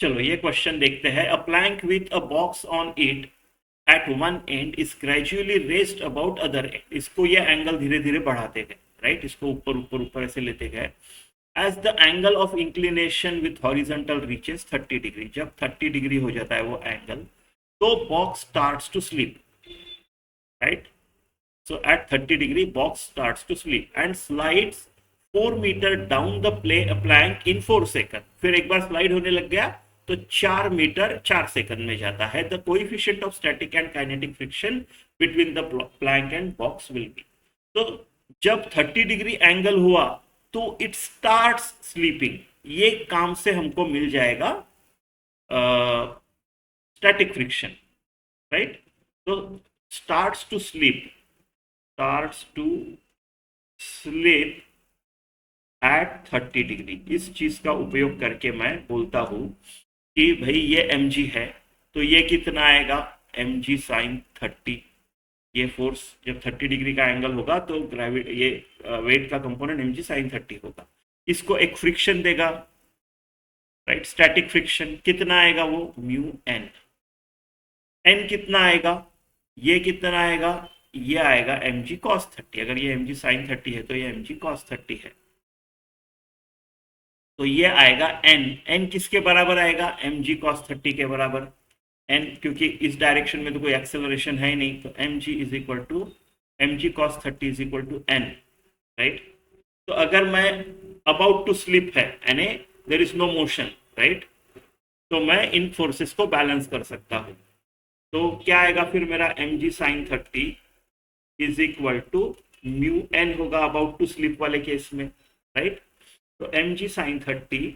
चलो ये क्वेश्चन देखते हैं। A plank with a box on it at one end is gradually raised about other end. इसको ये एंगल धीरे धीरे बढ़ाते गए, राइट, इसको ऊपर ऊपर ऊपर ऐसे लेते गए। As the angle of inclination with horizontal reaches 30 degree, जब 30 डिग्री हो जाता है वो एंगल, तो box starts to slip, right. So at 30 degree, box starts to sleep and slides 4 meter down the plank in 4 seconds. फिर एक बार slide होने लग गया तो 4 मीटर 4 सेकंड में जाता है। The coefficient of static and kinetic friction between the plank and box will be. तो जब 30 डिग्री एंगल हुआ तो इट स्टार्ट्स स्लीपिंग। ये काम से हमको मिल जाएगा स्टैटिक फ्रिक्शन, राइट। तो starts to sleep, starts to sleep at 30 degree. इस चीज का उपयोग करके मैं बोलता हूं कि भाई ये mg है, तो ये कितना आएगा mg sin 30। ये फोर्स जब 30 डिग्री का एंगल होगा तो ग्रेविटी, ये वेट का कंपोनेंट mg sin 30 होगा। इसको एक फ्रिक्शन देगा, राइट, स्टैटिक फ्रिक्शन कितना आएगा वो म्यू एन। एन कितना आएगा, ये कितना आएगा, ये आएगा mg cos 30। अगर ये mg sin 30 है तो ये mg cos 30 है, तो ये आएगा n। n किसके बराबर आएगा, mg cos 30 के बराबर। n क्योंकि इस डायरेक्शन में तो कोई एक्सेलरेशन है ही नहीं, तो mg is equal to mg cos 30 is equal to n, right. तो अगर मैं अबाउट टू स्लिप है यानी there is no motion, right, तो मैं इन फोर्सेस को बैलेंस कर सकता हूँ। तो क्या आएगा फिर मेरा mg sin 30 is equal to mu N होगा अबाउट टू स्लिप वाले केस में, राइट। तो mg sin 30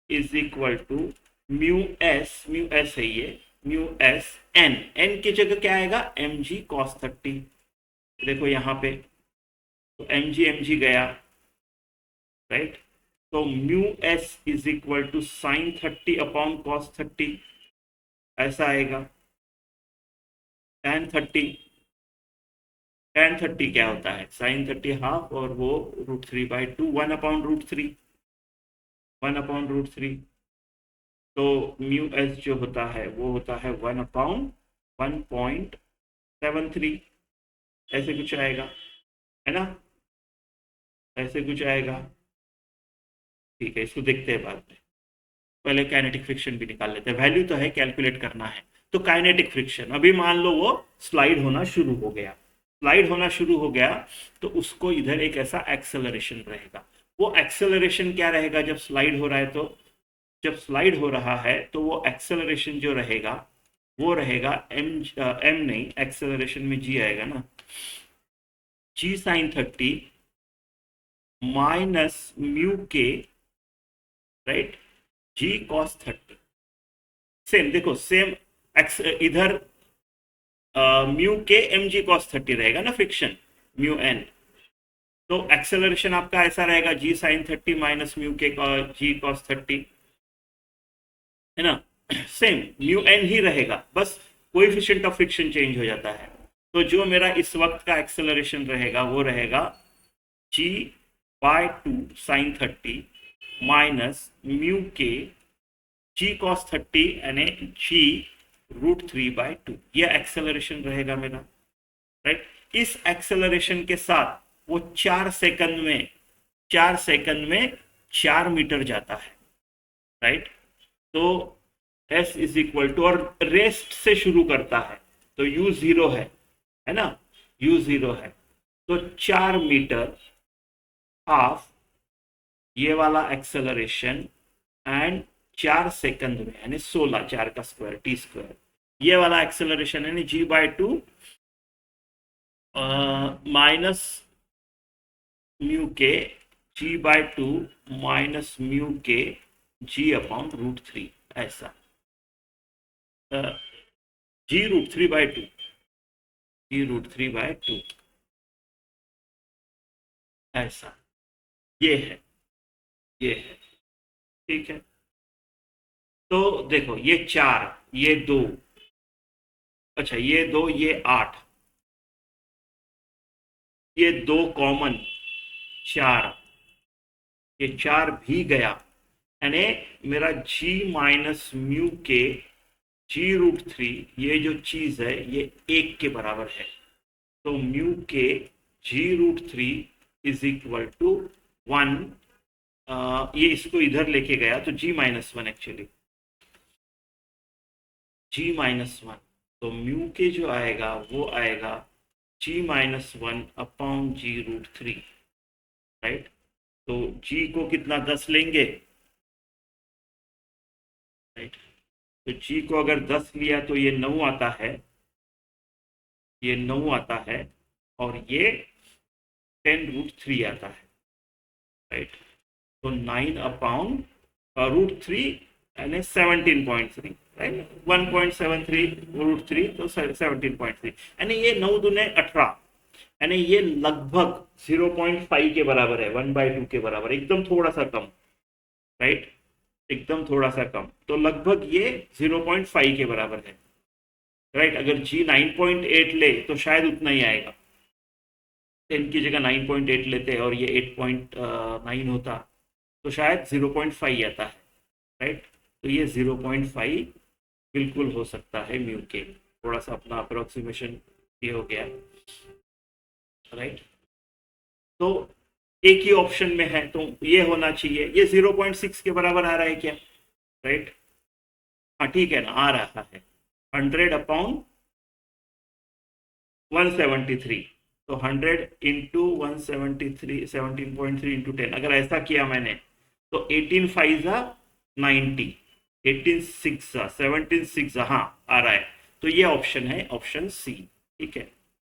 is equal to mu S है ये, म्यू एस एन। एन की जगह क्या आएगा mg cos 30। देखो यहाँ पे तो mg गया, राइट। तो mu S is equal to sine 30 upon cos 30, ऐसा आएगा। tan 30, tan 30 क्या होता है, sin 30 हाफ और वो √3/2, 1/√3, 1/√3। तो म्यू एस जो होता है वो होता है 1/1.73, ऐसे कुछ आएगा, है ना, ऐसे कुछ आएगा। ठीक है, इसको देखते हैं बाद में, पहले काइनेटिक फ्रिक्शन भी निकाल लेते हैं। वैल्यू तो है, कैलकुलेट करना है। तो काइनेटिक फ्रिक्शन, अभी मान लो वो स्लाइड होना शुरू हो गया, स्लाइड होना शुरू हो गया तो उसको इधर एक ऐसा एक्सेलरेशन रहेगा। वो एक्सेलरेशन क्या रहेगा जब स्लाइड हो रहा है, तो जब स्लाइड हो रहा है तो वो एक्सेलरेशन जो रहेगा वो रहेगा एम नहीं, एक्सेलरेशन में जी आएगा ना, जी साइन 30 माइनस म्यू के, राइट, जी कॉस 30। सेम देखो, सेम इधर म्यू के एम जी कॉस 30 रहेगा ना, फ्रिक्शन म्यू एन। तो एक्सेलरेशन आपका ऐसा रहेगा जी साइन 30 माइनस म्यू के जी कॉस 30, है ना। सेम म्यू एन ही रहेगा, बस कोएफिशिएंट ऑफ फ्रिक्शन चेंज हो जाता है। तो जो मेरा इस वक्त का एक्सेलरेशन रहेगा वो रहेगा g/2 साइन 30 माइनस म्यू के जी कॉस 30 यानी g√3/2। ये एक्सेलरेशन रहेगा मेरा, राइट। इस एक्सेलरेशन के साथ वो 4 सेकंड में 4 मीटर जाता है, राइट। तो s इज इक्वल टू, और रेस्ट से शुरू करता है तो u 0 है ना, u 0 है, तो 4 मीटर हाफ ये वाला एक्सेलरेशन एंड 4 सेकंड में यानी 16, 4 का स्क्वायर टी स्क्वायर, ये वाला एक्सेलरेशन यानी g/2 माइनस म्यू के g/2 माइनस म्यू के g/√3, ऐसा g√3/2, g√3/2, ऐसा ये है, ये है, ठीक है। तो देखो ये 4, ये 2, अच्छा ये 2, ये 8, ये 2 कॉमन 4, ये 4 भी गया यानी मेरा g माइनस म्यू के g√3 ये जो चीज है ये 1 के बराबर है। तो म्यू के g√3 इज इक्वल टू 1। ये इसको इधर लेके गया तो g-1 एक्चुअली g-1, तो म्यू के जो आएगा वो आएगा g-1 अपॉन g√3, राइट। तो g को कितना 10 लेंगे, राइट। तो g को अगर 10 लिया तो ये 9 आता है, ये 9 आता है और ये 10√3 आता है, राइट। तो 9 अपॉन √3 यानी 17.3, राइट। 1.73 √3 तो 17.3 यानी ये 9 दूने 18, यानी ये लगभग 0.5 के बराबर है, 1/2 के बराबर, एकदम थोड़ा सा कम, राइट, एकदम थोड़ा सा कम। तो लगभग ये 0.5 के बराबर है, राइट। अगर जी 9.8 ले तो शायद उतना ही आएगा, 10 की जगह 9.8 लेते और ये 8.9 होता तो शायद 0.5 आता है, राइट। तो ये 0.5 बिल्कुल हो सकता है म्यू के, थोड़ा सा अपना अप्रोक्सीमेशन ये हो गया, राइट। तो एक ही ऑप्शन में है तो ये होना चाहिए, ये 0.6 के बराबर आ रहा है क्या, राइट। हाँ ठीक है ना, आ रहा है 100 अपॉन 173, तो 100 इंटू 173 17.3 इंटू 10, अगर ऐसा किया मैंने तो 18 5 90, 18 6 17 6, हाँ आ रहा है। तो ये ऑप्शन है, ऑप्शन सी, ठीक है।